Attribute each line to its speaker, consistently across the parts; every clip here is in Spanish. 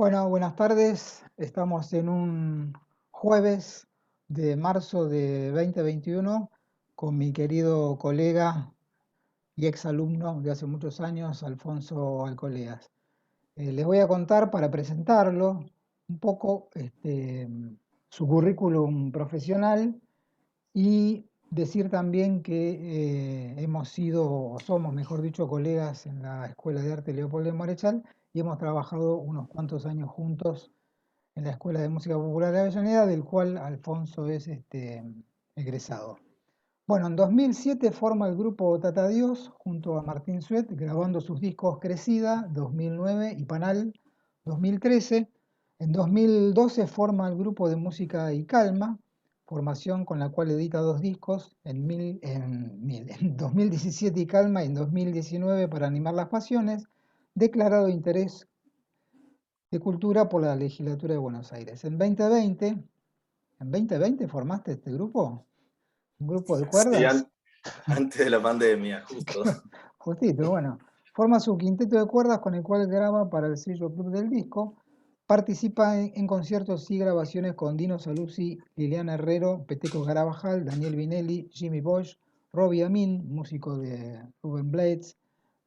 Speaker 1: Bueno, buenas tardes. Estamos en un jueves de marzo de 2021 con mi querido colega y exalumno de hace muchos años, Alfonso Alcoleas. Les voy a contar para presentarlo un poco su currículum profesional y decir también que hemos sido, o somos, mejor dicho, colegas en la Escuela de Arte Leopoldo de Marechal y hemos trabajado unos cuantos años juntos en la Escuela de Música Popular de Avellaneda, del cual Alfonso es egresado. Bueno, en 2007 forma el grupo Tata Dios junto a Martín Suet, grabando sus discos Crecida, 2009, y Panal, 2013. En 2012 forma el grupo de música y calma, formación con la cual edita dos discos, en 2017 y calma y en 2019 para animar las pasiones, declarado de interés de cultura por la legislatura de Buenos Aires. ¿En 2020 formaste este grupo? ¿Un grupo de
Speaker 2: Sí,
Speaker 1: cuerdas?
Speaker 2: antes de la pandemia, justo.
Speaker 1: Justito, bueno. Forma su quinteto de cuerdas con el cual graba para el sello Club del Disco. Participa en conciertos y grabaciones con Dino Saluzzi, Liliana Herrero, Peteco Carabajal, Daniel Vinelli, Jimmy Bosch, Robbie Amin, músico de Rubén Blades,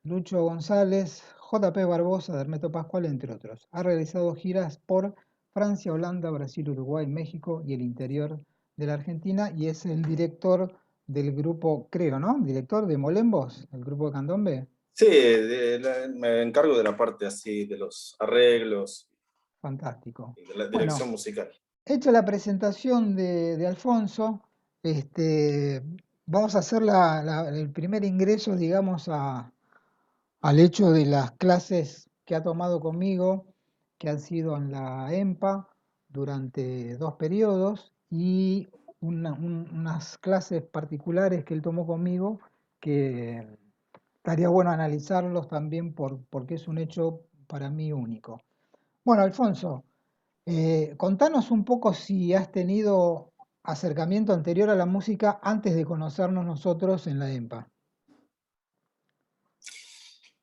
Speaker 1: Lucho González, JP Barbosa, de Hermeto Pascual, entre otros. Ha realizado giras por Francia, Holanda, Brasil, Uruguay, México y el interior de la Argentina y es el director del grupo, creo, ¿no? Director de Molembos, el grupo de Candombe.
Speaker 2: Sí, me encargo de la parte así, de los arreglos
Speaker 1: Fantástico.
Speaker 2: y de la
Speaker 1: Bueno,
Speaker 2: dirección musical.
Speaker 1: hecha la presentación de Alfonso, este, vamos a hacer el primer ingreso, digamos, al hecho de las clases que ha tomado conmigo, que han sido en la EMPA durante dos periodos, y unas clases particulares que él tomó conmigo, que estaría bueno analizarlos también porque es un hecho para mí único. Bueno, Alfonso, contanos un poco si has tenido acercamiento anterior a la música antes de conocernos nosotros en la EMPA.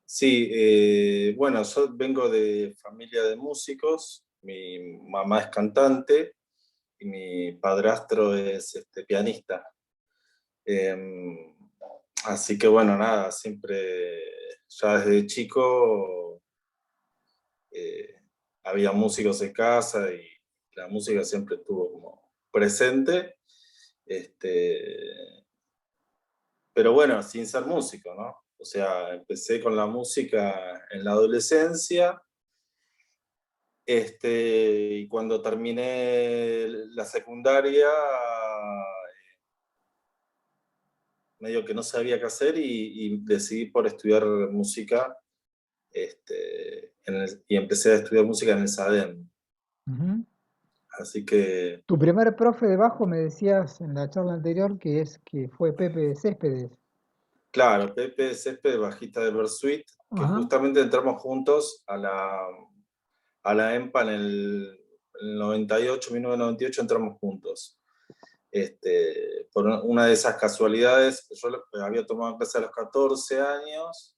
Speaker 2: Sí, bueno, yo vengo de familia de músicos, mi mamá es cantante y mi padrastro es pianista. Eh, Así que bueno, nada, siempre, ya desde chico, eh, había músicos en casa y la música siempre estuvo como presente. Este, pero bueno, sin ser músico, ¿no? O sea, empecé con la música en la adolescencia, y cuando terminé la secundaria, medio que no sabía qué hacer y decidí por estudiar música, y empecé a estudiar música en el SADEM.
Speaker 1: Ujú.
Speaker 2: Así que,
Speaker 1: Tu primer profe de bajo me decías en la charla anterior que fue Pepe Céspedes.
Speaker 2: claro, Pepe Césped, bajista de Bersuit, que
Speaker 1: Ajá.
Speaker 2: justamente entramos juntos a la EMPA en el 98, 1998 entramos juntos. Por una de esas casualidades, yo había tomado clase a los 14 años,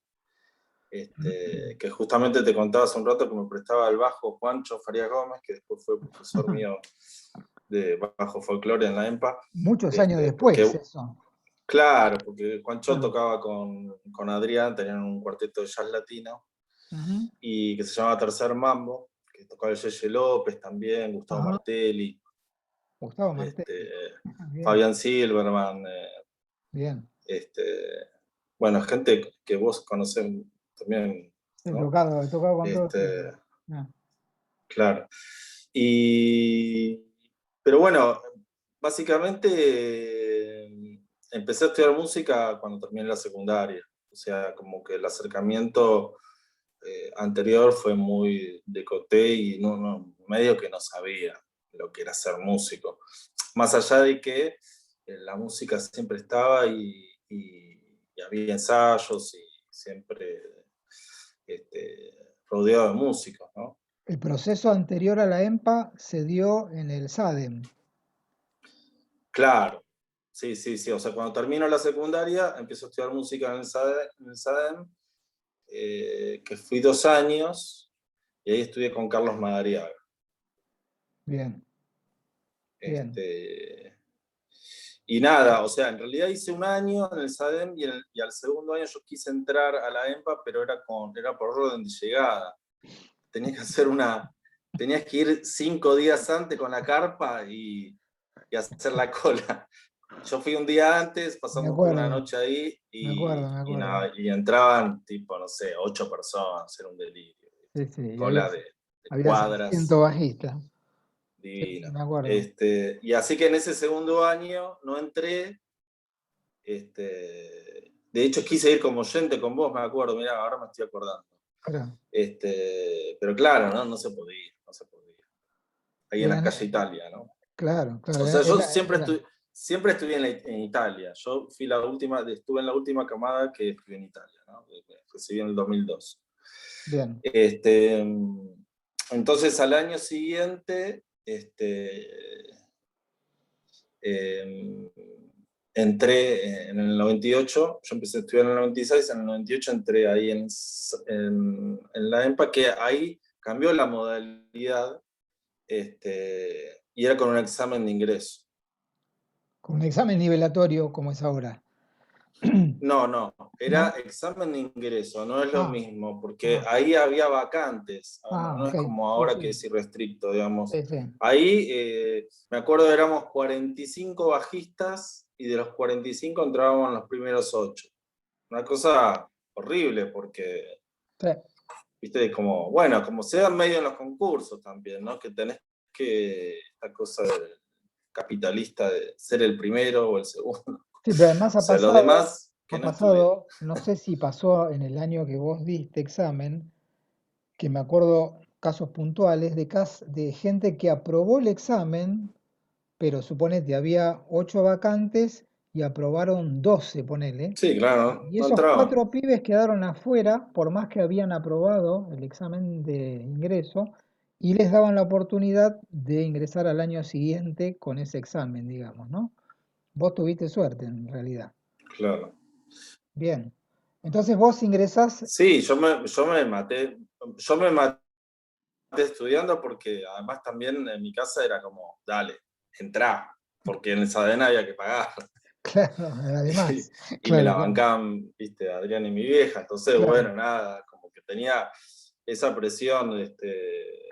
Speaker 2: que justamente te contaba hace un rato que me prestaba el bajo Juancho Farías Gómez, que después fue profesor mío de bajo folclore en la EMPA.
Speaker 1: Muchos años después,
Speaker 2: Porque,
Speaker 1: eso.
Speaker 2: claro, porque Juancho
Speaker 1: Ah,
Speaker 2: tocaba con Adrián, tenían un cuarteto de jazz latino,
Speaker 1: ujú.
Speaker 2: y que se llama Tercer Mambo, que tocaba el Yeye López también, Gustavo
Speaker 1: Ajá.
Speaker 2: Martelli,
Speaker 1: Gustavo
Speaker 2: este,
Speaker 1: Martelli. Bien,
Speaker 2: Fabián Silverman,
Speaker 1: bien.
Speaker 2: bueno, gente que vos conocés también, ¿no?
Speaker 1: He tocado con todos ellos.
Speaker 2: Este,
Speaker 1: Ah,
Speaker 2: claro. Y, pero bueno, básicamente, empecé a estudiar música cuando terminé la secundaria. O sea, como que el acercamiento, anterior fue muy de coté y medio que no sabía lo que era ser músico. Más allá de que, la música siempre estaba y había ensayos y siempre, rodeado de músicos, ¿no?
Speaker 1: el proceso anterior a la EMPA se dio en el SADEM.
Speaker 2: Claro, sí, sí, sí. O sea, cuando termino la secundaria, empiezo a estudiar música en el SADEM, que fui 2 años, y ahí estudié con Carlos Madariaga.
Speaker 1: Bien, bien.
Speaker 2: Y nada, o sea, en realidad hice un año en el SADEM y al segundo año yo quise entrar a la EMPA, pero era por orden de llegada. Tenías que ir 5 días antes con la carpa y hacer la cola. Yo fui un día antes,
Speaker 1: Me
Speaker 2: pasamos una
Speaker 1: acuerdo,
Speaker 2: noche ahí
Speaker 1: me acuerdo, me acuerdo.
Speaker 2: y entraban tipo, no sé, 8 personas, era un delirio.
Speaker 1: Sí, sí, y
Speaker 2: Cola de
Speaker 1: había 600
Speaker 2: cuadras,
Speaker 1: bajistas. Sí, sí,
Speaker 2: divino.
Speaker 1: me acuerdo.
Speaker 2: Y así que en ese segundo año no entré. De hecho, quise ir como oyente con vos, me acuerdo, mirá, ahora me estoy acordando.
Speaker 1: Claro.
Speaker 2: Pero claro, ¿no? No se podía, no se podía. Ahí en la
Speaker 1: Bien,
Speaker 2: calle Italia, ¿no?
Speaker 1: claro, claro.
Speaker 2: O sea, yo siempre estuve en Italia. Yo estuve en la última camada que estuve en Italia, ¿no? Recibí en el 2002.
Speaker 1: Bien.
Speaker 2: Entonces, al año siguiente, eh, entré en el 98, yo empecé a estudiar en el 96, en el 98 entré ahí en la EMPA, que ahí cambió la modalidad y era con un examen de ingreso.
Speaker 1: Con un examen nivelatorio como es ahora.
Speaker 2: No, era
Speaker 1: ¿No?
Speaker 2: examen de ingreso, no es lo
Speaker 1: Ah,
Speaker 2: mismo, porque
Speaker 1: ah,
Speaker 2: ahí había vacantes, no
Speaker 1: ok.
Speaker 2: es como
Speaker 1: Sí,
Speaker 2: ahora que
Speaker 1: sí.
Speaker 2: es irrestricto, digamos.
Speaker 1: Sí, sí.
Speaker 2: Ahí me acuerdo éramos 45 bajistas y de los 45 entrábamos en los primeros 8. Una cosa horrible porque,
Speaker 1: Sí,
Speaker 2: viste, como se dan medio en los concursos también, ¿no? Que tenés esta cosa capitalista de ser el primero o el segundo.
Speaker 1: sí, pero además
Speaker 2: O sea, los demás que
Speaker 1: ha
Speaker 2: no estudien.
Speaker 1: pasado, no sé si pasó en el año que vos diste examen, que me acuerdo casos puntuales de gente que aprobó el examen, pero suponete, había 8 vacantes y aprobaron 12, ponele.
Speaker 2: Sí, claro,
Speaker 1: Y
Speaker 2: no
Speaker 1: esos
Speaker 2: entraban.
Speaker 1: 4 pibes quedaron afuera, por más que habían aprobado el examen de ingreso, y les daban la oportunidad de ingresar al año siguiente con ese examen, digamos, ¿no? Vos tuviste suerte en realidad.
Speaker 2: Claro.
Speaker 1: Bien. Entonces vos ingresás,
Speaker 2: Sí, yo me maté estudiando porque además también en mi casa era como, dale, entrá, porque en el Sadena había que pagar.
Speaker 1: claro,
Speaker 2: Y,
Speaker 1: además,
Speaker 2: y me
Speaker 1: claro,
Speaker 2: la
Speaker 1: claro,
Speaker 2: bancaban, viste, Adrián y mi vieja. Entonces,
Speaker 1: claro,
Speaker 2: bueno, nada, como que tenía esa presión,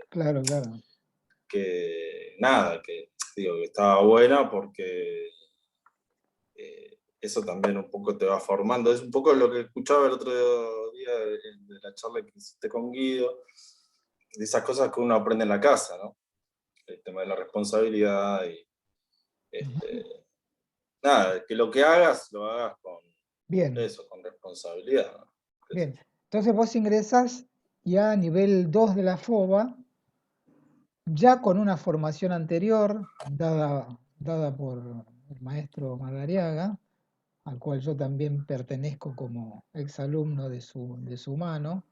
Speaker 1: claro, claro.
Speaker 2: que nada, que digo que estaba buena porque eso también un poco te va formando. Es un poco lo que escuchaba el otro día de la charla que hiciste con Guido, de esas cosas que uno aprende en la casa, ¿no? El tema de la responsabilidad y
Speaker 1: Ujú.
Speaker 2: nada, que lo que hagas, lo hagas con
Speaker 1: Bien,
Speaker 2: eso, con responsabilidad, ¿no? Qué sé
Speaker 1: bien.
Speaker 2: yo.
Speaker 1: Entonces vos ingresás ya a nivel 2 de la FOBA, ya con una formación anterior dada por el maestro Madariaga, al cual yo también pertenezco como exalumno de su mano,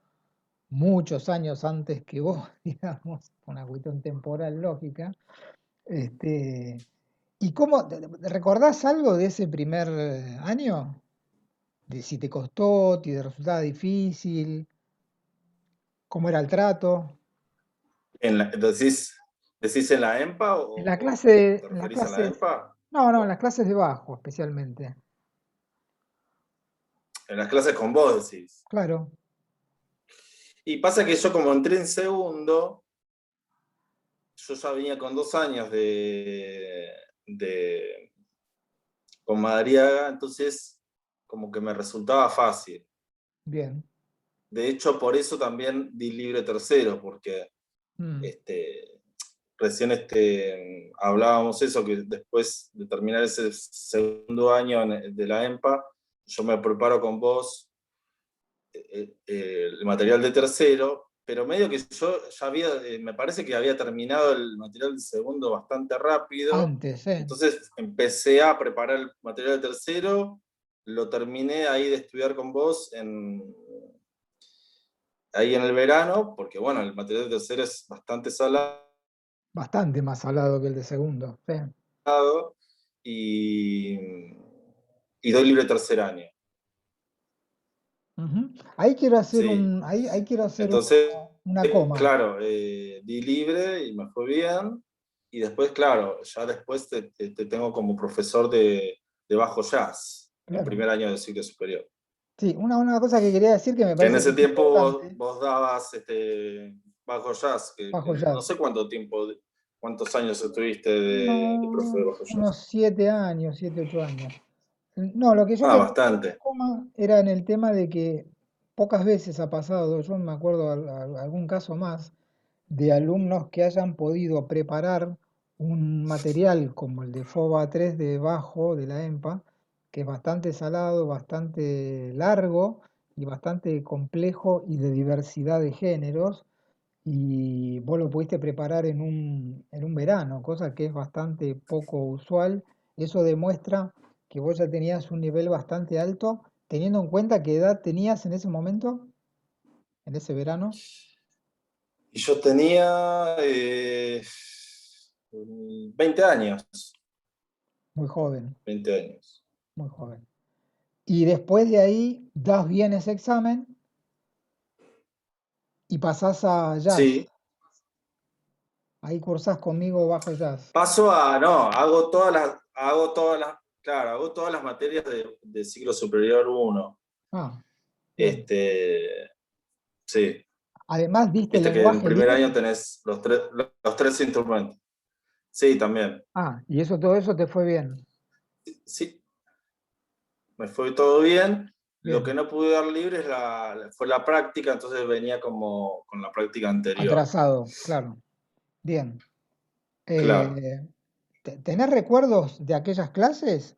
Speaker 1: muchos años antes que vos, digamos, por una cuestión temporal lógica. Este, ¿Y cómo, recordás algo de ese primer año? De si te costó, si te resultaba difícil, cómo era el trato.
Speaker 2: ¿Decís en la EMPA
Speaker 1: En la
Speaker 2: o te
Speaker 1: en las
Speaker 2: referís a la
Speaker 1: clases,
Speaker 2: EMPA?
Speaker 1: no, no, en
Speaker 2: O
Speaker 1: las clases de bajo especialmente.
Speaker 2: en las clases con vos decís.
Speaker 1: Claro,
Speaker 2: Y pasa que yo como entré en segundo, yo ya venía con 2 años con Madariaga, entonces como que me resultaba fácil.
Speaker 1: bien.
Speaker 2: De hecho, por eso también di libre tercero, porque
Speaker 1: Mm,
Speaker 2: recién hablábamos eso, que después de terminar ese segundo año de la EMPA, yo me preparo con vos el material de tercero, pero medio que yo ya me parece que había terminado el material de segundo bastante rápido,
Speaker 1: antes,
Speaker 2: entonces empecé a preparar el material de tercero, lo terminé ahí de estudiar con vos ahí en el verano, porque bueno, el material de tercero es bastante salado
Speaker 1: bastante más hablado que el de segundo. Sí.
Speaker 2: y, y doy libre tercer año.
Speaker 1: Ujú. Ahí quiero hacer
Speaker 2: Sí.
Speaker 1: ahí quiero hacer
Speaker 2: Entonces,
Speaker 1: una coma.
Speaker 2: Claro, di libre y me fue bien. Y después, claro, ya después te tengo como profesor de bajo jazz en
Speaker 1: Claro.
Speaker 2: primer año de ciclo superior.
Speaker 1: Sí, una cosa que quería decir que me
Speaker 2: Que en
Speaker 1: parece que
Speaker 2: ese
Speaker 1: es
Speaker 2: tiempo
Speaker 1: importante,
Speaker 2: vos dabas bajo jazz,
Speaker 1: bajo
Speaker 2: no
Speaker 1: jazz.
Speaker 2: sé cuánto tiempo, cuántos años estuviste de profe de
Speaker 1: No,
Speaker 2: bajo jazz.
Speaker 1: unos 7 años, 7, 8 años. No, lo que yo
Speaker 2: Ah,
Speaker 1: quería decir de la
Speaker 2: bastante.
Speaker 1: coma era en el tema de que pocas veces ha pasado, yo me acuerdo algún caso más, de alumnos que hayan podido preparar un material como el de FOBA 3 de bajo de la EMPA, que es bastante salado, bastante largo y bastante complejo y de diversidad de géneros, y vos lo pudiste preparar en un verano, cosa que es bastante poco usual. Eso demuestra que vos ya tenías un nivel bastante alto, teniendo en cuenta qué edad tenías en ese momento, en ese verano.
Speaker 2: Y yo tenía 20 años.
Speaker 1: Muy joven,
Speaker 2: 20 años.
Speaker 1: muy joven. Y después de ahí das bien ese examen y pasás a jazz.
Speaker 2: Sí.
Speaker 1: Ahí cursás conmigo bajo jazz.
Speaker 2: Paso no, claro, hago todas las materias de ciclo superior uno.
Speaker 1: Ah, bien.
Speaker 2: Este, sí.
Speaker 1: Además diste
Speaker 2: Viste que en
Speaker 1: lenguaje
Speaker 2: primer año
Speaker 1: libre.
Speaker 2: tenés los tres instrumentos. Sí, también.
Speaker 1: Ah, y eso, todo eso te fue bien.
Speaker 2: Sí, me fue todo bien. Lo que
Speaker 1: Bien.
Speaker 2: no pude dar libre fue la práctica, entonces venía como con la práctica anterior.
Speaker 1: Atrasado, claro. Bien.
Speaker 2: Claro.
Speaker 1: Eh, ¿Tenés recuerdos de aquellas clases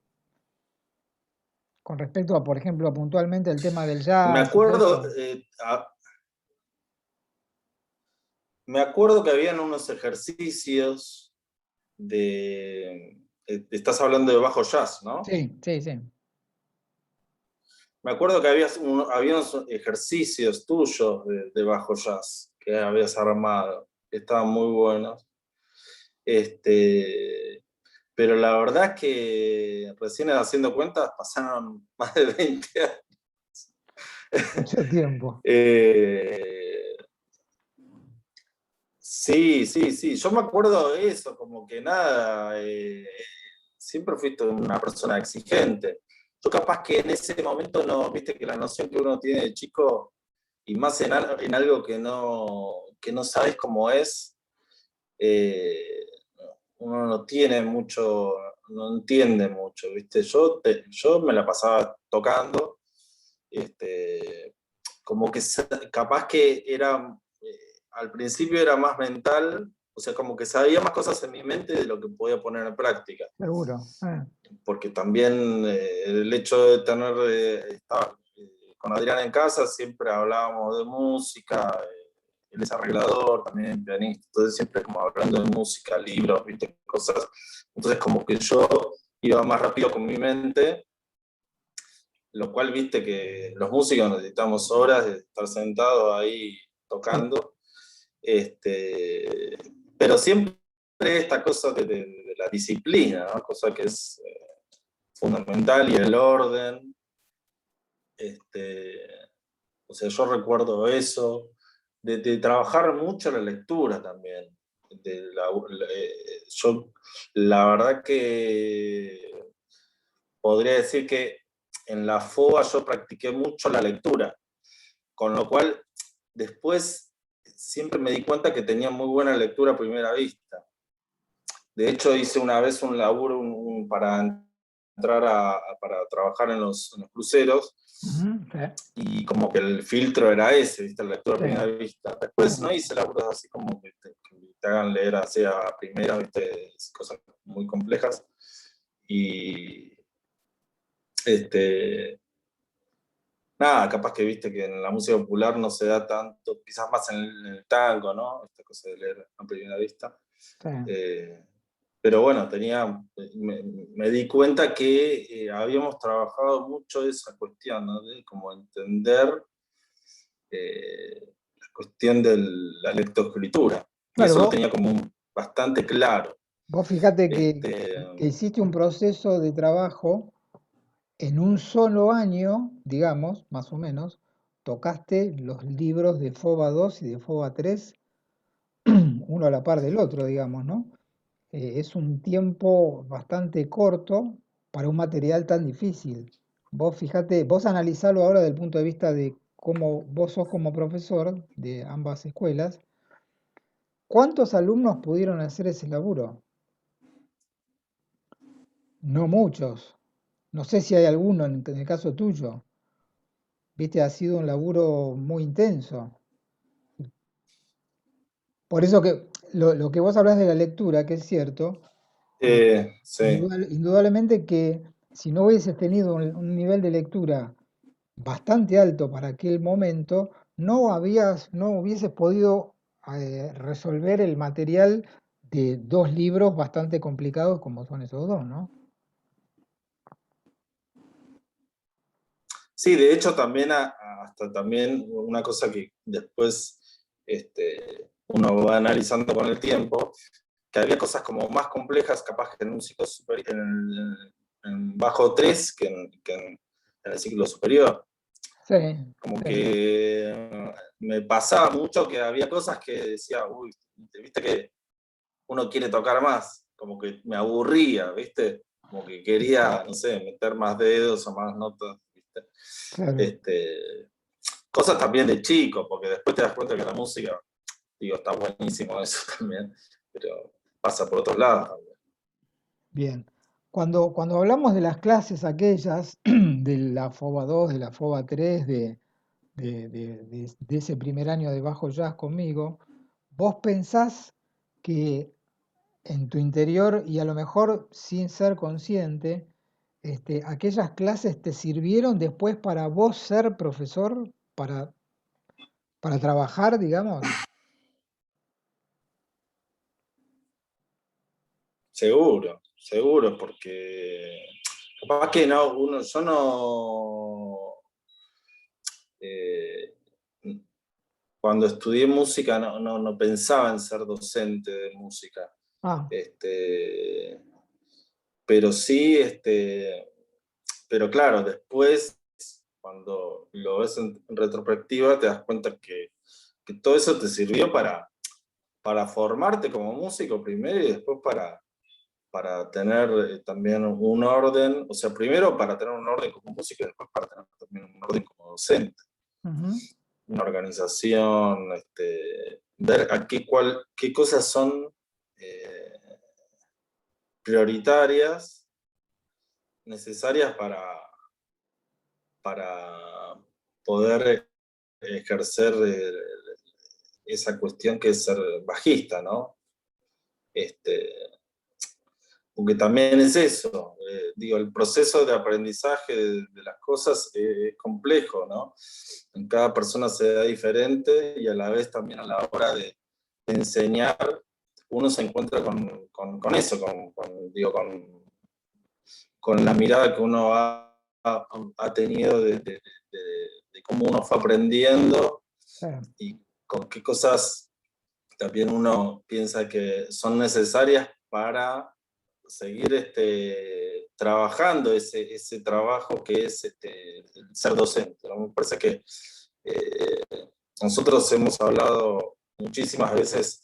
Speaker 1: con respecto a, por ejemplo, puntualmente el tema del
Speaker 2: Me
Speaker 1: jazz y todo
Speaker 2: acuerdo,
Speaker 1: eso?
Speaker 2: me acuerdo que habían unos ejercicios estás hablando de bajo jazz, ¿no?
Speaker 1: Sí, sí, sí.
Speaker 2: Me acuerdo que había unos ejercicios tuyos de bajo jazz que habías armado, que estaban muy buenos. Pero la verdad es que recién haciendo cuentas pasaron más de 20 años.
Speaker 1: Mucho tiempo.
Speaker 2: Eh, sí, sí, sí. Yo me acuerdo de eso, como que nada, siempre fuiste una persona exigente. Yo capaz que en ese momento no, viste que la noción que uno tiene de chico, y más en algo que no sabes cómo es, eh, uno no tiene mucho, no entiende mucho, ¿viste? Yo me la pasaba tocando, este, como que capaz que era, al principio era más mental, o sea, como que sabía más cosas en mi mente de lo que podía poner en práctica,
Speaker 1: Seguro.
Speaker 2: porque también el hecho de estar con Adrián en casa, siempre hablábamos de música, él es arreglador, también pianista, entonces siempre como hablando de música, libros, ¿viste? Cosas. Entonces como que yo iba más rápido con mi mente, lo cual viste que los músicos necesitamos horas de estar sentados ahí
Speaker 1: Sí,
Speaker 2: tocando, este, pero siempre esta cosa de la disciplina, ¿no? Cosa que es fundamental y el orden. Este, o sea, yo recuerdo eso, de trabajar mucho la lectura también. Yo, la verdad que podría decir que en la FOA yo practiqué mucho la lectura, con lo cual después siempre me di cuenta que tenía muy buena lectura a primera vista. De hecho, hice una vez un laburo para entrar para trabajar en los cruceros,
Speaker 1: ujú, sí,
Speaker 2: y como que el filtro era ese, ¿viste? La lectura a
Speaker 1: sí,
Speaker 2: primera vista. Después
Speaker 1: sí.
Speaker 2: no hice laburos así como que te hagan leer así a primera, ¿viste? Cosas muy complejas. Y este, nada, capaz que viste que en la música popular no se da tanto, quizás más en el tango, ¿no? Esta cosa de leer a primera vista.
Speaker 1: Sí.
Speaker 2: Eh, pero bueno, me di cuenta que habíamos trabajado mucho esa cuestión, ¿no? De como entender la cuestión de la lectoescritura. Y
Speaker 1: Claro,
Speaker 2: eso lo
Speaker 1: vos,
Speaker 2: tenía como bastante claro.
Speaker 1: vos fíjate
Speaker 2: Este,
Speaker 1: que hiciste un proceso de trabajo en un solo año, digamos, más o menos, tocaste los libros de FOBA 2 y de FOBA 3, uno a la par del otro, digamos, ¿no? Es un tiempo bastante corto para un material tan difícil. Vos fíjate, vos analizalo ahora desde el punto de vista de cómo vos sos como profesor de ambas escuelas. ¿Cuántos alumnos pudieron hacer ese laburo? No muchos. No sé si hay alguno en el caso tuyo. Viste, ha sido un laburo muy intenso. Por eso que lo que vos hablas de la lectura, que es cierto, eh,
Speaker 2: Sí.
Speaker 1: indudablemente que si no hubieses tenido un nivel de lectura bastante alto para aquel momento, no hubieses podido resolver el material de dos libros bastante complicados como son esos dos, ¿no?
Speaker 2: Sí, de hecho también hasta también una cosa que después uno va analizando con el tiempo, que había cosas como más complejas, capaz que en un ciclo superior, en bajo 3 en el ciclo superior.
Speaker 1: Sí,
Speaker 2: Como
Speaker 1: sí,
Speaker 2: que me pasaba mucho que había cosas que decía, uy, viste que uno quiere tocar más, como que me aburría, viste, como que quería, no sé, meter más dedos o más notas, viste.
Speaker 1: claro.
Speaker 2: Este, cosas también de chico, porque después te das cuenta que la música, digo, está buenísimo eso también, pero pasa por otros lados también.
Speaker 1: Bien. Cuando hablamos de las clases aquellas, de la FOBA 2, de la FOBA 3, de ese primer año de bajo jazz conmigo, vos pensás que en tu interior y a lo mejor sin ser consciente, aquellas clases te sirvieron después para vos ser profesor, para trabajar, digamos.
Speaker 2: Seguro, seguro, porque capaz que no, yo no, eh, cuando estudié música no pensaba en ser docente de música.
Speaker 1: Ah,
Speaker 2: Este, pero sí, pero claro, después, cuando lo ves en retrospectiva, te das cuenta que todo eso te sirvió para formarte como músico primero y después para tener también un orden, o sea, primero para tener un orden como músico y después para tener también un orden como docente,
Speaker 1: ujú,
Speaker 2: una organización, ver qué cosas son eh, prioritarias, necesarias para poder ejercer esa cuestión que es ser bajista, ¿no? Este, porque también es eso, digo, el proceso de aprendizaje de las cosas es complejo, ¿no? En cada persona se da diferente y a la vez también a la hora de enseñar, uno se encuentra con eso, digo, con la mirada que uno ha tenido de cómo uno fue aprendiendo
Speaker 1: claro,
Speaker 2: y con qué cosas también uno piensa que son necesarias para seguir trabajando ese trabajo que es el ser docente, ¿no? Me parece que eh, nosotros hemos hablado muchísimas veces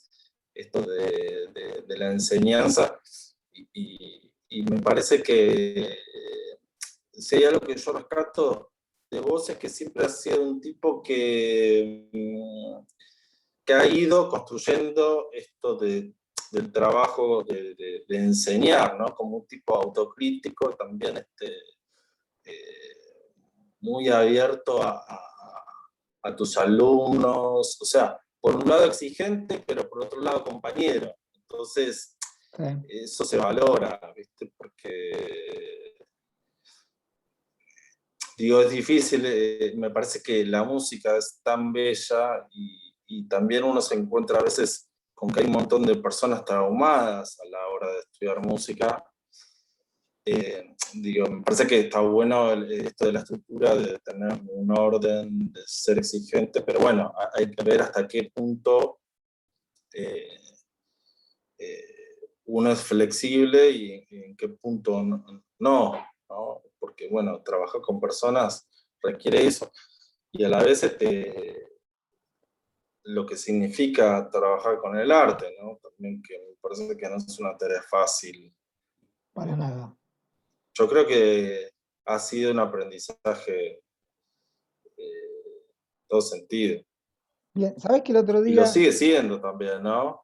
Speaker 2: esto de la enseñanza y me parece que si hay algo que yo rescato de vos es que siempre has sido un tipo que ha ido construyendo esto del trabajo de enseñar, ¿no? Como un tipo autocrítico, también eh, muy abierto a tus alumnos, o sea, por un lado exigente, pero por otro lado compañero. Entonces,
Speaker 1: sí,
Speaker 2: eso se valora, ¿viste? Porque, digo, es difícil, me parece que la música es tan bella y también uno se encuentra a veces con que hay un montón de personas traumadas a la hora de estudiar música. Digo, me parece que está bueno esto de la estructura, de tener un orden, de ser exigente, pero bueno, hay que ver hasta qué punto eh, uno es flexible y en qué punto no, ¿no? Porque bueno, trabajar con personas requiere eso. y a la vez lo que significa trabajar con el arte, ¿no? También que me parece que no es una tarea fácil.
Speaker 1: para nada.
Speaker 2: Yo creo que ha sido un aprendizaje en todo sentido.
Speaker 1: Bien, ¿sabés que el otro
Speaker 2: Y lo
Speaker 1: día,
Speaker 2: sigue siendo también, ¿no?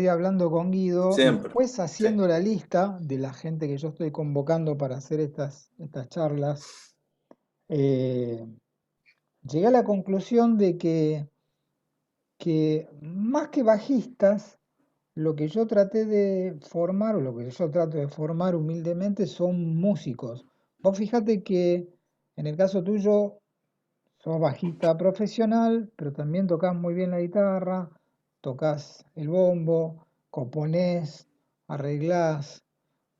Speaker 1: hablando con Guido y
Speaker 2: Siempre.
Speaker 1: después
Speaker 2: Sí.
Speaker 1: haciendo la lista de la gente que yo estoy convocando para hacer estas charlas, eh, llegué a la conclusión de que más que bajistas, lo que yo traté de formar, o lo que yo trato de formar humildemente, son músicos. Vos fijate que en el caso tuyo sos bajista profesional, pero también tocas muy bien la guitarra, tocas el bombo, componés, arreglás,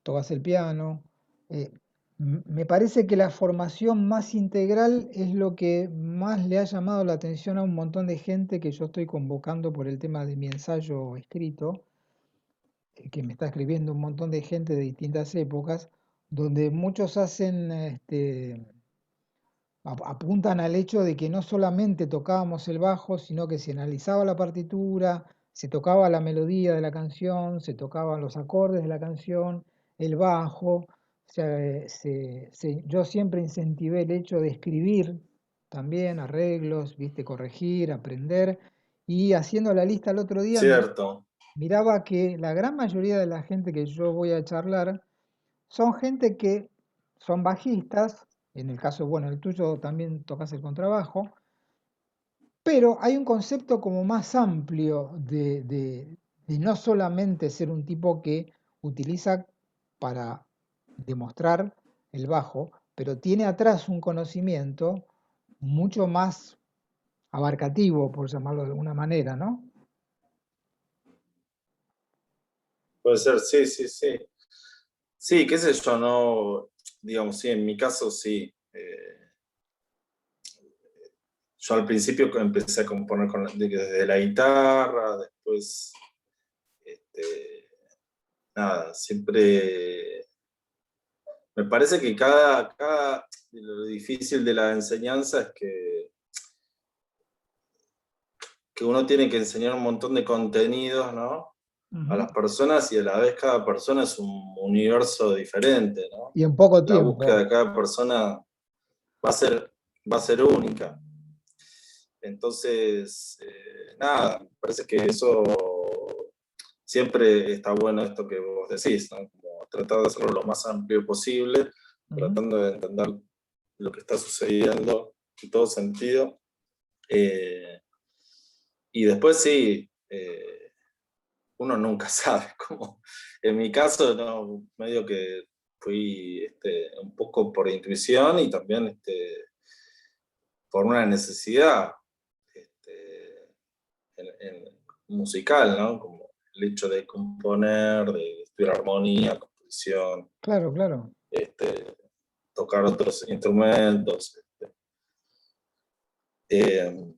Speaker 1: tocas el piano. Eh, Me parece que la formación más integral es lo que más le ha llamado la atención a un montón de gente que yo estoy convocando por el tema de mi ensayo escrito, que me está escribiendo un montón de gente de distintas épocas, donde muchos hacen apuntan al hecho de que no solamente tocábamos el bajo, sino que se analizaba la partitura, se tocaba la melodía de la canción, se tocaban los acordes de la canción, el bajo. O sea, yo siempre incentivé el hecho de escribir también arreglos, viste, corregir, aprender. Y haciendo la lista el otro día,
Speaker 2: Cierto.
Speaker 1: miraba que la gran mayoría de la gente que yo voy a charlar son gente que son bajistas, en el caso, bueno, el tuyo también tocas el contrabajo, pero hay un concepto como más amplio de no solamente ser un tipo que utiliza para demostrar el bajo, pero tiene atrás un conocimiento mucho más abarcativo, por llamarlo de alguna manera, ¿no?
Speaker 2: Puede ser, sí, sí, sí. Sí, qué sé yo, no, digamos, sí, en mi caso sí. Yo al principio empecé a componer desde la guitarra, después, este, nada, siempre, me parece que lo difícil de la enseñanza es que uno tiene que enseñar un montón de contenidos, ¿no? A
Speaker 1: Ujú.
Speaker 2: las personas y a la vez cada persona es un universo diferente, ¿no?
Speaker 1: Y en poco
Speaker 2: La búsqueda
Speaker 1: tiempo.
Speaker 2: de cada persona va a ser, va a ser única. Entonces, nada, me parece que eso siempre está bueno esto que vos decís, ¿no? Como tratar de hacerlo lo más amplio posible,
Speaker 1: Ujú.
Speaker 2: tratando de entender lo que está sucediendo en todo sentido. Eh, y después sí, uno nunca sabe cómo. En mi caso, no, medio que fui un poco por intuición y también por una necesidad musical, ¿no? Como el hecho de componer, de estudiar armonía, composición,
Speaker 1: Claro, claro.
Speaker 2: este, tocar otros instrumentos. Eh,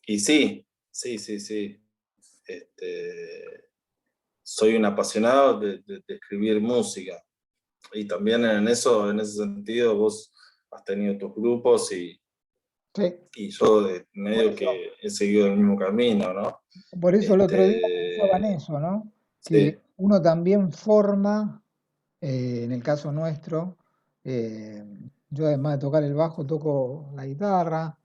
Speaker 2: y sí, sí, sí, sí. Este, soy un apasionado de escribir música. Y también en ese sentido, vos has tenido tus grupos
Speaker 1: Sí.
Speaker 2: y yo
Speaker 1: Por
Speaker 2: medio
Speaker 1: eso,
Speaker 2: que he seguido el mismo camino, ¿no?
Speaker 1: por eso el otro día pensaban
Speaker 2: Este,
Speaker 1: eso, ¿no? Que
Speaker 2: sí,
Speaker 1: uno también forma, en el caso nuestro, eh, yo además de tocar el bajo, toco la guitarra,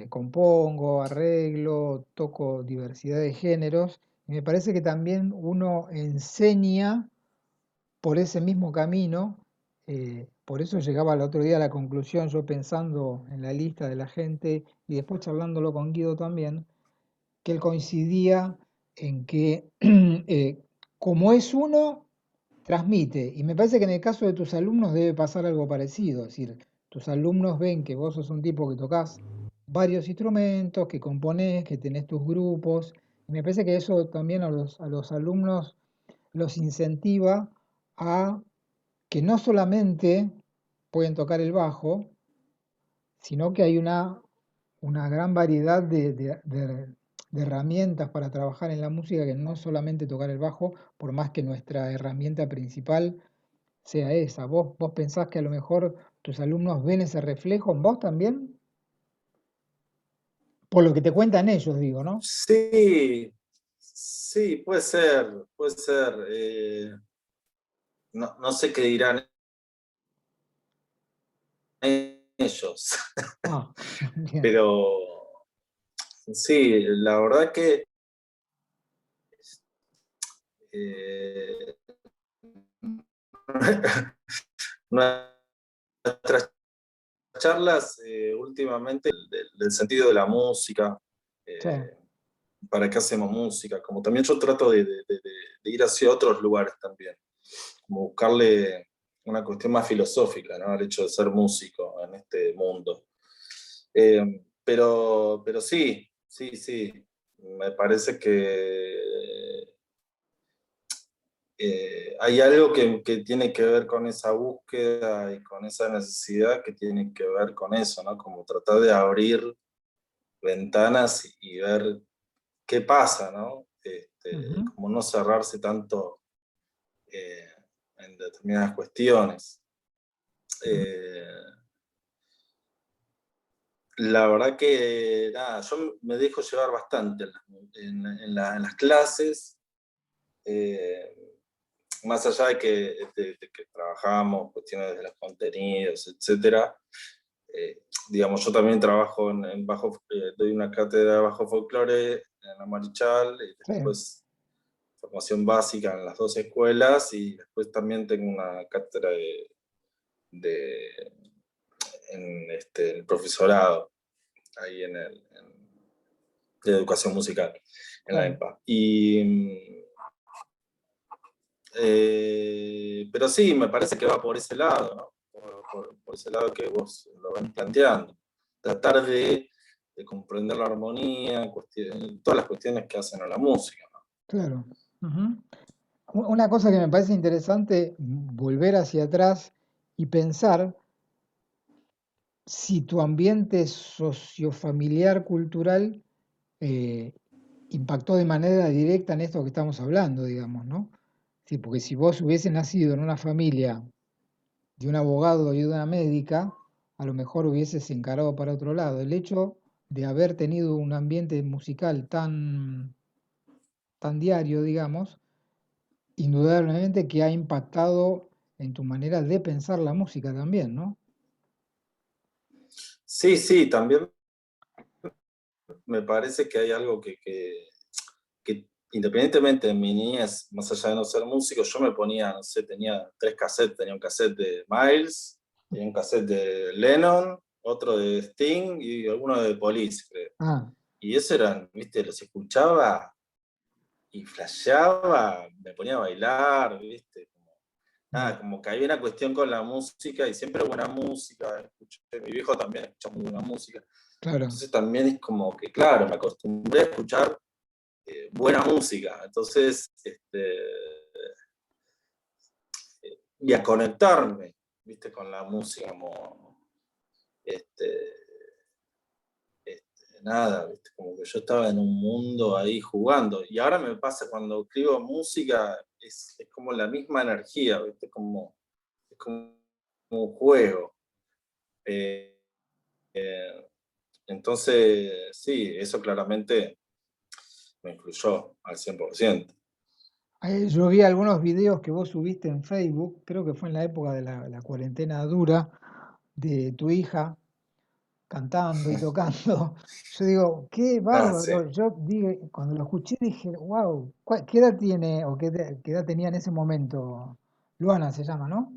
Speaker 1: compongo, arreglo, toco diversidad de géneros, y me parece que también uno enseña por ese mismo camino. Por eso llegaba el otro día a la conclusión, yo pensando en la lista de la gente y después charlándolo con Guido también, que él coincidía en que como es uno, transmite. Y me parece que en el caso de tus alumnos debe pasar algo parecido. Es decir, tus alumnos ven que vos sos un tipo que tocas varios instrumentos, que componés, que tenés tus grupos. Y me parece que eso también a los alumnos los incentiva a que no solamente pueden tocar el bajo, sino que hay una gran variedad de herramientas para trabajar en la música, que no solamente tocar el bajo, por más que nuestra herramienta principal sea esa. Vos pensás que a lo mejor tus alumnos ven ese reflejo en vos también, por lo que te cuentan ellos, digo, ¿no?
Speaker 2: Sí, sí, puede ser, puede ser. No, no sé qué dirán ellos,
Speaker 1: Ah, bien,
Speaker 2: pero sí, la verdad que eh, nuestras charlas últimamente del sentido de la música,
Speaker 1: sí,
Speaker 2: eh, para qué hacemos música, como también yo trato de ir hacia otros lugares también, como buscarle una cuestión más filosófica, ¿no? Al hecho de ser músico en este mundo. Pero sí, sí, sí, me parece que hay algo que tiene que ver con esa búsqueda y con esa necesidad que tiene que ver con eso, ¿no? Como tratar de abrir ventanas y ver qué pasa, ¿no?
Speaker 1: ujú,
Speaker 2: Como no cerrarse tanto eh, en determinadas cuestiones.
Speaker 1: ujú,
Speaker 2: Eh, la verdad que, nada, yo me dejo llevar bastante en las clases, eh, más allá de que trabajamos cuestiones de los contenidos, etcétera. Digamos, yo también trabajo en bajo, doy una cátedra de bajo folclore en la Marichal, y
Speaker 1: sí,
Speaker 2: después formación básica en las dos escuelas, y después también tengo una cátedra de en el profesorado, ahí de educación musical, en la
Speaker 1: claro.
Speaker 2: EMPA. Pero sí, me parece que va por ese lado, ¿no? Por ese lado que vos lo ven planteando. Tratar de comprender la armonía, todas las cuestiones que hacen a la música, ¿no?
Speaker 1: Claro. Ujú. Una cosa que me parece interesante, volver hacia atrás y pensar si tu ambiente sociofamiliar, cultural, eh, impactó de manera directa en esto que estamos hablando, digamos, ¿no? Sí, porque si vos hubieses nacido en una familia de un abogado y de una médica, a lo mejor hubieses encarado para otro lado. El hecho de haber tenido un ambiente musical tan diario, digamos, indudablemente que ha impactado en tu manera de pensar la música también, ¿no?
Speaker 2: Sí, sí, también me parece que hay algo que independientemente de mi niñez, más allá de no ser músico, yo me ponía, no sé, tenía tres cassettes, tenía un cassette de Miles, tenía un cassette de Lennon, otro de Sting y alguno de Police, creo.
Speaker 1: Ah,
Speaker 2: Y eso eran, viste, los escuchaba y flasheaba, me ponía a bailar, viste,
Speaker 1: mm,
Speaker 2: nada, como que había una cuestión con la música y siempre buena música, mi viejo también escucha muy buena música,
Speaker 1: claro.
Speaker 2: entonces también es como que, claro, me acostumbré a escuchar buena música, entonces, y a conectarme, viste, con la música, como, este, nada, viste, como que yo estaba en un mundo ahí jugando, y ahora me pasa cuando escribo música, es como la misma energía, viste, es como un juego. Eh, entonces, sí, eso claramente me influyó al 100%.
Speaker 1: Yo vi algunos videos que vos subiste en Facebook, creo que fue en la época de la cuarentena dura, de tu hija cantando y tocando. Yo digo, qué
Speaker 2: Ah, sí.
Speaker 1: bárbaro. Yo dije, cuando lo escuché dije, wow, ¿qué edad tiene o qué edad tenía en ese momento? Luana se llama, ¿no?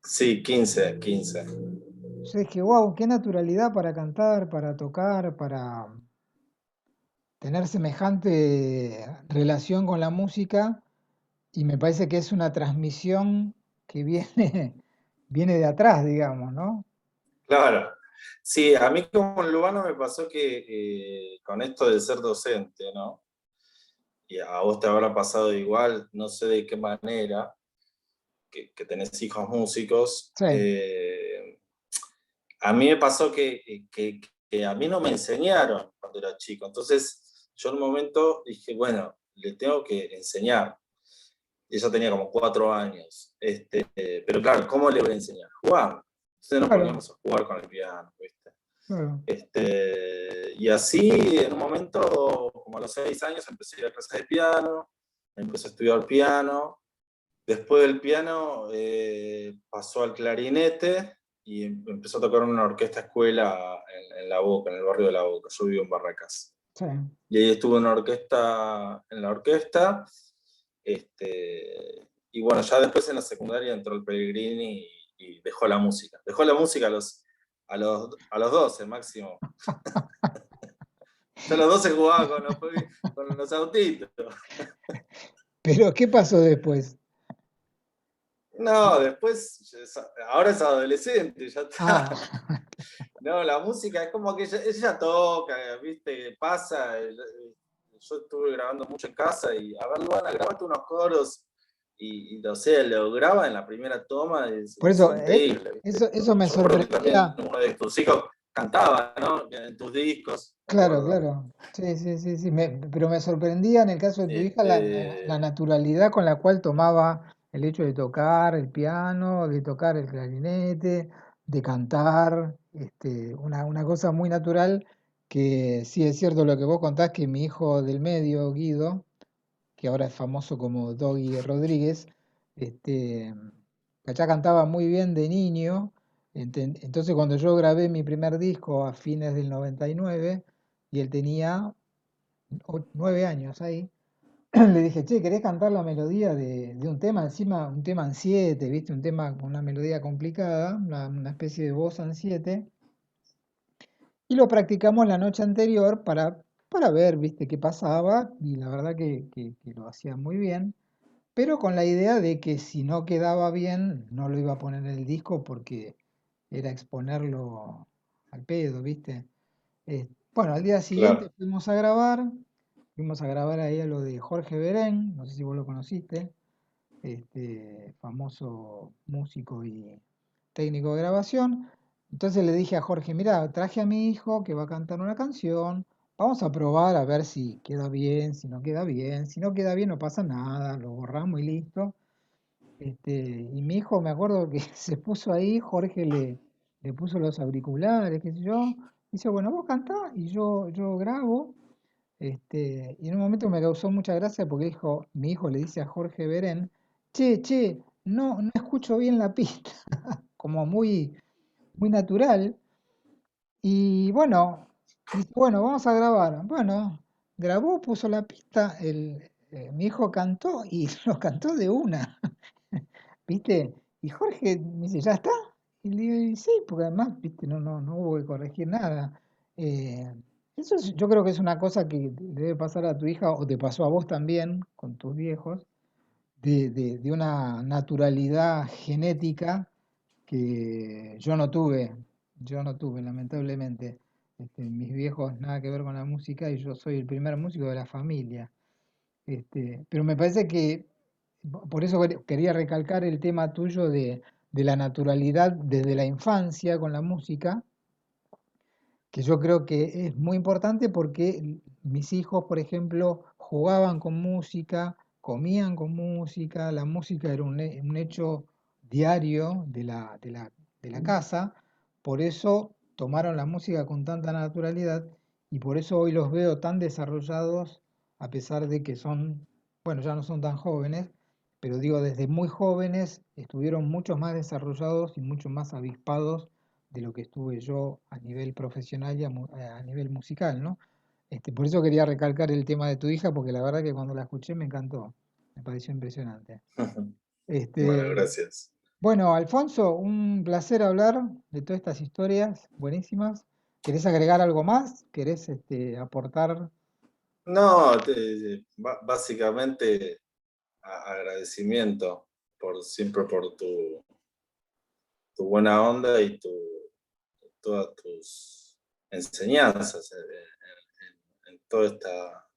Speaker 2: Sí, 15.
Speaker 1: Yo dije, wow, qué naturalidad para cantar, para tocar, para tener semejante relación con la música. Y me parece que es una transmisión que viene, viene de atrás, digamos, ¿no?
Speaker 2: Claro. Sí, a mí como Lugano me pasó que con esto de ser docente, ¿no? Y a vos te habrá pasado igual, no sé de qué manera, que tenés hijos músicos.
Speaker 1: Sí,
Speaker 2: A mí me pasó que a mí no me enseñaron cuando era chico. Entonces, yo en un momento dije, bueno, le tengo que enseñar. Ella tenía como 4 años. Pero claro, ¿cómo le voy a enseñar? Jugando. Entonces nos
Speaker 1: Claro,
Speaker 2: poníamos a jugar con el piano, ¿viste?
Speaker 1: claro.
Speaker 2: Y así, en un momento, como a los 6 años, empecé a ir a clases de piano, empecé a estudiar piano. Después del piano pasó al clarinete y empezó a tocar en una orquesta escuela en La Boca, en el barrio de La Boca. Yo vivo en Barracas.
Speaker 1: Sí.
Speaker 2: Y ahí estuve en la orquesta. Y bueno, ya después en la secundaria entró el Pellegrini y dejó la música. Dejó la música a los 12 máximo. Yo a los 12 jugaba con los autitos.
Speaker 1: Pero, ¿qué pasó después?
Speaker 2: No, después, ahora es adolescente, ya
Speaker 1: Ah,
Speaker 2: está. No, la música es como que ella toca, ¿viste? Pasa. Yo estuve grabando mucho en casa y, a ver, Luana, grabate unos coros. O sea, lo graba en la primera toma,
Speaker 1: por
Speaker 2: es
Speaker 1: eso,
Speaker 2: increíble, ¿viste?
Speaker 1: eso me
Speaker 2: Yo recuerdo que también
Speaker 1: sorprendía.
Speaker 2: uno de tus hijos cantaba, ¿no? En tus discos, me
Speaker 1: Claro,
Speaker 2: acuerdo.
Speaker 1: claro. Sí, sí, sí, sí. Pero me sorprendía en el caso de tu hija la
Speaker 2: Este,
Speaker 1: naturalidad con la cual tomaba el hecho de tocar el piano, de tocar el clarinete, de cantar, una cosa muy natural que sí es cierto lo que vos contás, que mi hijo del medio, Guido, que ahora es famoso como Doggy Rodríguez, este, ya cantaba muy bien de niño. Entonces cuando yo grabé mi primer disco a fines del 99 y él tenía 9 años ahí, le dije, che, ¿querés cantar la melodía de un tema encima, un tema en siete, viste? Un tema con una melodía complicada, una especie de voz en siete. Y lo practicamos la noche anterior para ver, viste, qué pasaba. Y la verdad que lo hacía muy bien. Pero con la idea de que si no quedaba bien, no lo iba a poner en el disco porque era exponerlo al pedo, ¿viste? Bueno, al día siguiente
Speaker 2: claro.
Speaker 1: fuimos a grabar ahí a lo de Jorge Berén, no sé si vos lo conociste, famoso músico y técnico de grabación. Entonces le dije a Jorge, mira, traje a mi hijo que va a cantar una canción, vamos a probar a ver si queda bien, si no queda bien, si no queda bien no pasa nada, lo borramos y listo. Y mi hijo, me acuerdo que se puso ahí, Jorge le puso los auriculares, qué sé yo. Dice, bueno, vos cantá y yo grabo. Y en un momento me causó mucha gracia porque mi hijo le dice a Jorge Berén, che, che, no escucho bien la pista, como muy, muy natural. Y bueno, dice, bueno, vamos a grabar. Bueno, grabó, puso la pista, mi hijo cantó y lo cantó de una. ¿Viste? Y Jorge me dice, ¿ya está? Y le digo, "Y sí, porque además, ¿viste? No hubo que corregir nada. Eh, yo creo que es una cosa que le debe pasar a tu hija o te pasó a vos también con tus viejos, de una naturalidad genética que yo no tuve, lamentablemente. Mis viejos nada que ver con la música y yo soy el primer músico de la familia. Pero me parece que por eso quería recalcar el tema tuyo de la naturalidad desde la infancia con la música, que yo creo que es muy importante porque mis hijos, por ejemplo, jugaban con música, comían con música, la música era un hecho diario de la casa, por eso tomaron la música con tanta naturalidad y por eso hoy los veo tan desarrollados, a pesar de que son, bueno, ya no son tan jóvenes, pero digo, desde muy jóvenes estuvieron mucho más desarrollados y mucho más avispados de lo que estuve yo a nivel profesional y a nivel musical, ¿no? Por eso quería recalcar el tema de tu hija, porque la verdad que cuando la escuché me encantó, me pareció impresionante.
Speaker 2: Bueno,
Speaker 1: Este,
Speaker 2: gracias.
Speaker 1: bueno, Alfonso, un placer hablar de todas estas historias buenísimas. ¿Querés agregar algo más? ¿Querés aportar?
Speaker 2: No, básicamente agradecimiento siempre por tu buena onda y todas tus enseñanzas en toda esta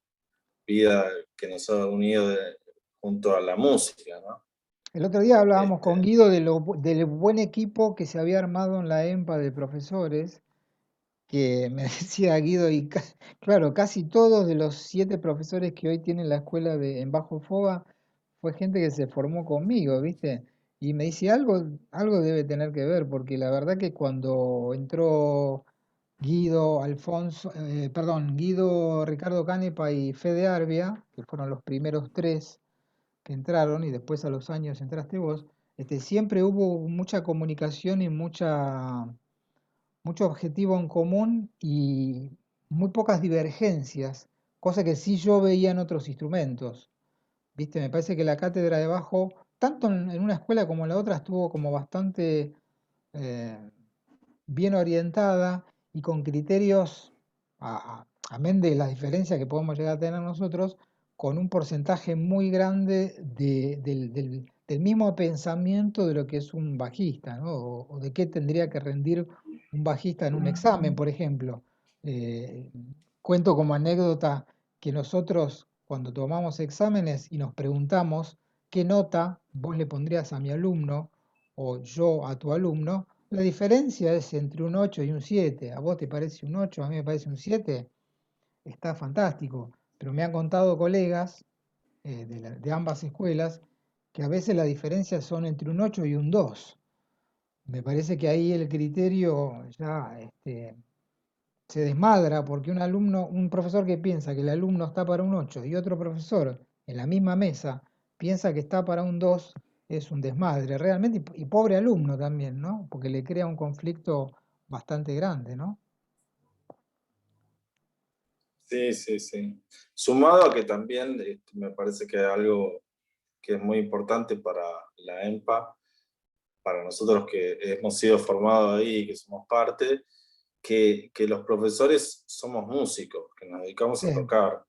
Speaker 2: vida que nos ha unido junto a la música, ¿no?
Speaker 1: El otro día hablábamos con
Speaker 2: Este,
Speaker 1: Guido del buen equipo que se había armado en la EMPA de profesores que me decía Guido, claro, casi todos de los 7 profesores que hoy tienen la escuela en Bajo Foga fue gente que se formó conmigo, ¿viste? Y me dice, algo debe tener que ver, porque la verdad que cuando entró Guido, Ricardo Canepa y Fede Arbia, que fueron los primeros tres que entraron, y después a los años entraste vos, siempre hubo mucha comunicación y mucho objetivo en común y muy pocas divergencias, cosa que sí yo veía en otros instrumentos. ¿Viste? Me parece que la cátedra de bajo, tanto en una escuela como en la otra, estuvo como bastante eh, bien orientada y con criterios, amén de las diferencias que podemos llegar a tener nosotros, con un porcentaje muy grande del mismo pensamiento de lo que es un bajista, ¿no? O de qué tendría que rendir un bajista en un examen, por ejemplo. Eh, Cuento como anécdota que nosotros cuando tomamos exámenes y nos preguntamos qué nota vos le pondrías a mi alumno o yo a tu alumno, la diferencia es entre un 8 y un 7. ¿A vos te parece un 8? A mí me parece un 7. Está fantástico. Pero me han contado colegas de ambas escuelas que a veces la diferencia son entre un 8 y un 2. Me parece que ahí el criterio ya se desmadra porque un profesor que piensa que el alumno está para un 8 y otro profesor en la misma mesa piensa que está para un 2, es un desmadre realmente y pobre alumno también, ¿no? Porque le crea un conflicto bastante grande, ¿no?
Speaker 2: Sí, sí, sí. Sumado a que también me parece que algo que es muy importante para la EMPA, para nosotros que hemos sido formados ahí y que somos parte, que los profesores somos músicos, que nos dedicamos
Speaker 1: Sí,
Speaker 2: a tocar.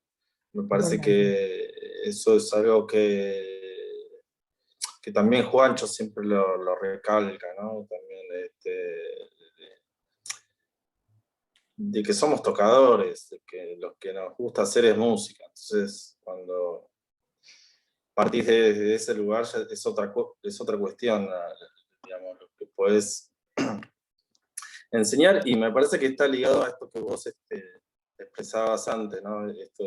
Speaker 2: Me parece
Speaker 1: totalmente.
Speaker 2: que eso es algo que también Juancho siempre lo recalca, ¿no? También de que somos tocadores, de que lo que nos gusta hacer es música. Entonces, cuando partís de ese lugar ya es otra cuestión, digamos, lo que puedes enseñar, y me parece que está ligado a esto que vos expresabas antes, ¿no? Esto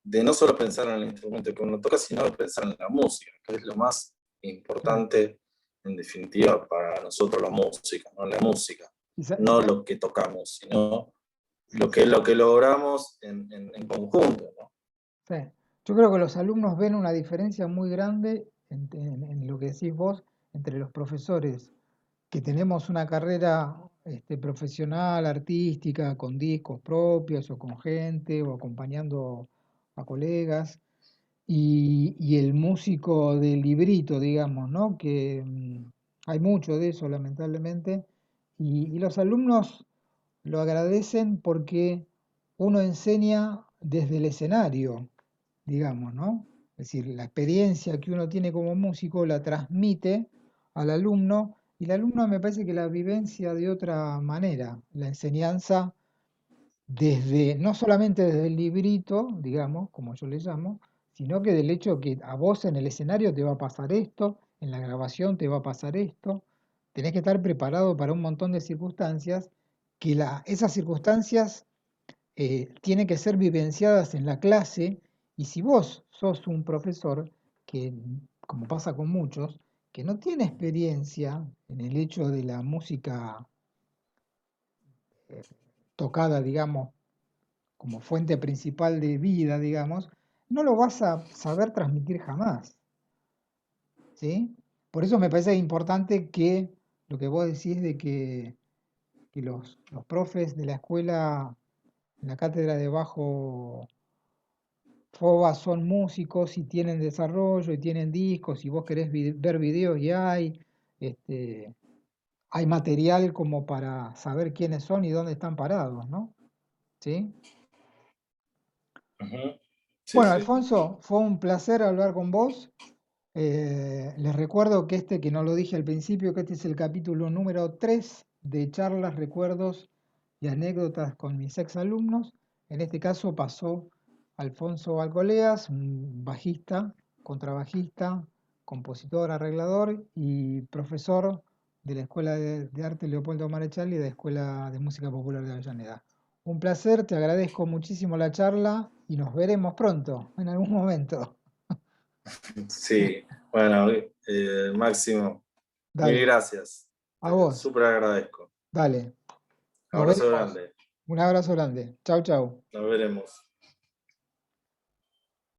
Speaker 2: de no solo pensar en el instrumento que uno toca, sino de pensar en la música, que es lo más
Speaker 1: Sí.
Speaker 2: importante, en definitiva, para nosotros los músicos, ¿no? La música,
Speaker 1: Y sa- y
Speaker 2: no
Speaker 1: sa-
Speaker 2: lo que tocamos, sino
Speaker 1: sí,
Speaker 2: lo que logramos en conjunto, ¿no?
Speaker 1: sí. Yo creo que los alumnos ven una diferencia muy grande en lo que decís vos entre los profesores que tenemos una carrera profesional, artística, con discos propios o con gente o acompañando a colegas, y el músico del librito, digamos, ¿no? Que hay mucho de eso, lamentablemente, y los alumnos lo agradecen porque uno enseña desde el escenario, digamos, ¿no? Es decir, la experiencia que uno tiene como músico la transmite al alumno y el alumno me parece que la vivencia de otra manera, la enseñanza desde, no solamente desde el librito, digamos, como yo le llamo, sino que del hecho que a vos en el escenario te va a pasar esto, en la grabación te va a pasar esto, tenés que estar preparado para un montón de circunstancias, que esas circunstancias tienen que ser vivenciadas en la clase, y si vos sos un profesor que, como pasa con muchos, que no tiene experiencia en el hecho de la música eh, tocada, digamos, como fuente principal de vida, digamos, no lo vas a saber transmitir jamás, ¿sí? Por eso me parece importante que lo que vos decís de que los profes de la escuela, en la cátedra de bajo FOBA son músicos y tienen desarrollo y tienen discos y vos querés ver videos y este, hay material como para saber quiénes son y dónde están parados, ¿no? ¿Sí?
Speaker 2: Ujú. Sí,
Speaker 1: Bueno,
Speaker 2: sí.
Speaker 1: Alfonso, fue un placer hablar con vos. Les recuerdo que que no lo dije al principio, que este es el capítulo número 3 de charlas, recuerdos y anécdotas con mis exalumnos. En este caso pasó Alfonso Alcoleas, un bajista, contrabajista, compositor, arreglador y profesor de la Escuela de Arte Leopoldo Marechal y de la Escuela de Música Popular de Avellaneda. Un placer, te agradezco muchísimo la charla y nos veremos pronto, en algún momento.
Speaker 2: Sí, bueno, Máximo, mil
Speaker 1: Dale,
Speaker 2: gracias.
Speaker 1: a
Speaker 2: Te
Speaker 1: vos,
Speaker 2: súper agradezco.
Speaker 1: dale. Nos
Speaker 2: Abrazo
Speaker 1: veremos.
Speaker 2: grande.
Speaker 1: Un abrazo grande. Chau, chau.
Speaker 2: Nos veremos.